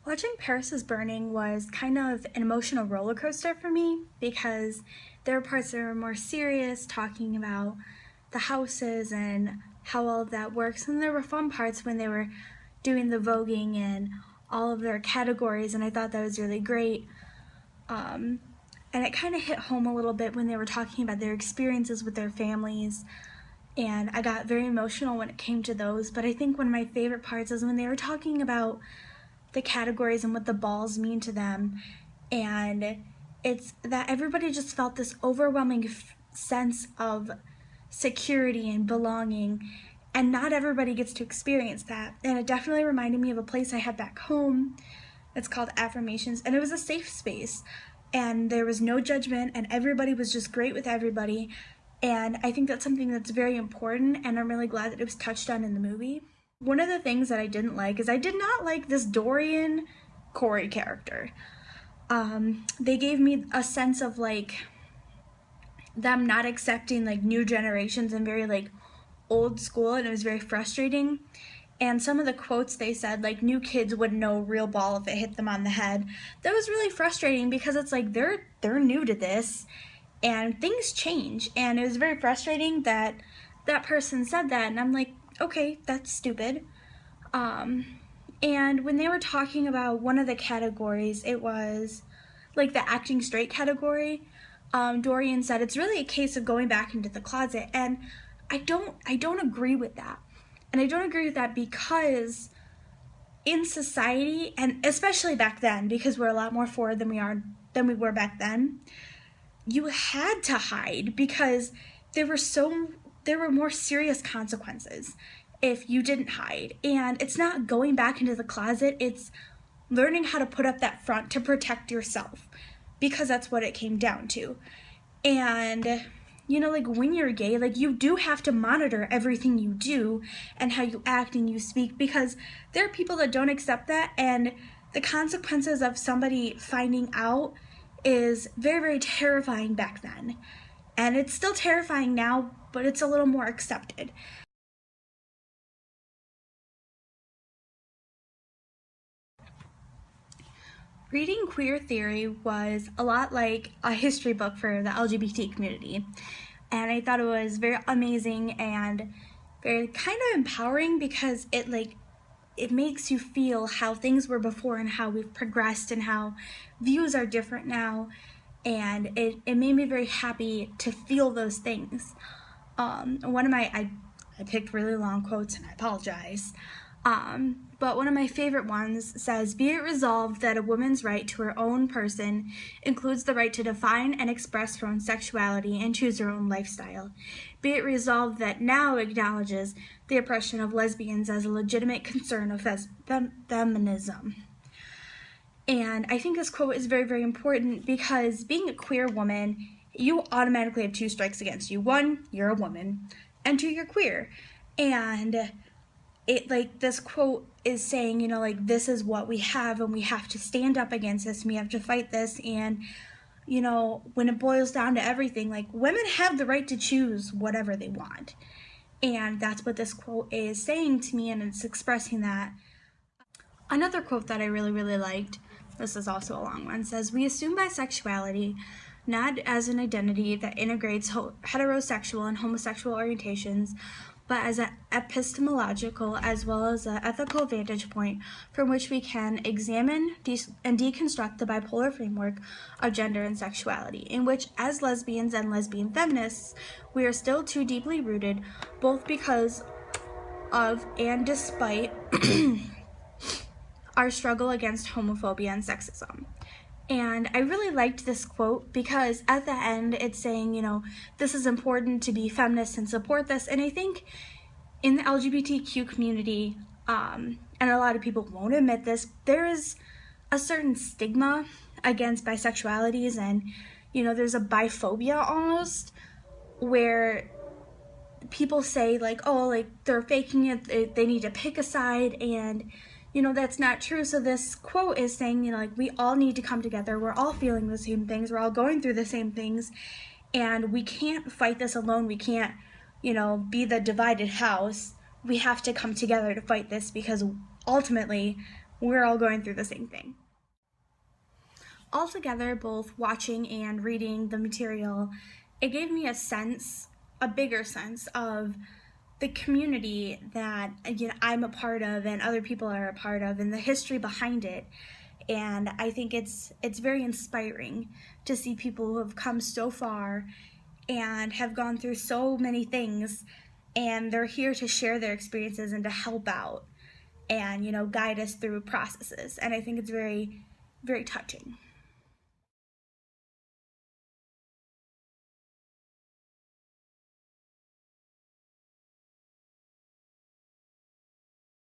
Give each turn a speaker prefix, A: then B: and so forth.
A: Watching Paris is Burning was kind of an emotional roller coaster for me because there were parts that were more serious, talking about the houses and how all of that works, and there were fun parts when they were doing the voguing and all of their categories, and I thought that was really great. Um, and it kind of hit home a little bit when they were talking about their experiences with their families, and I got very emotional when it came to those. But I think one of my favorite parts is when they were talking about the categories and what the balls mean to them, and it's that everybody just felt this overwhelming sense of security and belonging, and not everybody gets to experience that. And it definitely reminded me of a place I had back home. It's called Affirmations, and it was a safe space, and there was no judgment, and everybody was just great with everybody. And I think that's something that's very important, and I'm really glad that it was touched on in the movie. One of the things that I didn't like is I did not like this Dorian Corey character. They gave me a sense of like them not accepting like new generations and very like old school, and it was very frustrating. And some of the quotes they said, like new kids wouldn't know a real ball if it hit them on the head. That was really frustrating because it's like they're new to this and things change, and it was very frustrating that that person said that, and I'm like, okay, that's stupid. Um, and when they were talking about one of the categories, it was like the acting straight category. Dorian said it's really a case of going back into the closet, and I don't agree with that. And I don't agree with that because in society, and especially back then, because we're a lot more forward than we were back then, you had to hide because there were so there were more serious consequences if you didn't hide. And it's not going back into the closet, it's learning how to put up that front to protect yourself, because that's what it came down to. And like when you're gay, like you do have to monitor everything you do and how you act and you speak, because there are people that don't accept that, and the consequences of somebody finding out is very, very terrifying back then. And it's still terrifying now, but it's a little more accepted. Reading queer theory was a lot like a history book for the LGBT community. And I thought it was very amazing and very kind of empowering, because it makes you feel how things were before and how we've progressed and how views are different now. And it made me very happy to feel those things. One of my I picked really long quotes, and I apologize. But one of my favorite ones says, "Be it resolved that a woman's right to her own person includes the right to define and express her own sexuality and choose her own lifestyle. Be it resolved that now acknowledges the oppression of lesbians as a legitimate concern of feminism." And I think this quote is very, very important because being a queer woman, you automatically have two strikes against you. One, you're a woman, and two, you're queer. And this quote is saying, like this is what we have, and we have to stand up against this, and we have to fight this. And when it boils down to everything, like women have the right to choose whatever they want, and that's what this quote is saying to me, and it's expressing that. Another quote that I really, really liked, this is also a long one, says, "We assume bisexuality not as an identity that integrates heterosexual and homosexual orientations, but as an epistemological as well as an ethical vantage point from which we can examine and deconstruct the bipolar framework of gender and sexuality, in which, as lesbians and lesbian feminists, we are still too deeply rooted, both because of and despite our struggle against homophobia and sexism." And I really liked this quote because at the end it's saying, this is important to be feminist and support this. And I think in the LGBTQ community, and a lot of people won't admit this, there is a certain stigma against bisexualities, and there's a biphobia almost, where people say like, oh, like they're faking it, they need to pick a side, and that's not true. So this quote is saying, like we all need to come together, we're all feeling the same things, we're all going through the same things, and we can't fight this alone. We can't be the divided house. We have to come together to fight this, because ultimately we're all going through the same thing. Altogether, both watching and reading the material, it gave me a bigger sense of the community that I'm a part of and other people are a part of, and the history behind it. And I think it's very inspiring to see people who have come so far and have gone through so many things, and they're here to share their experiences and to help out and guide us through processes. And I think it's very, very touching.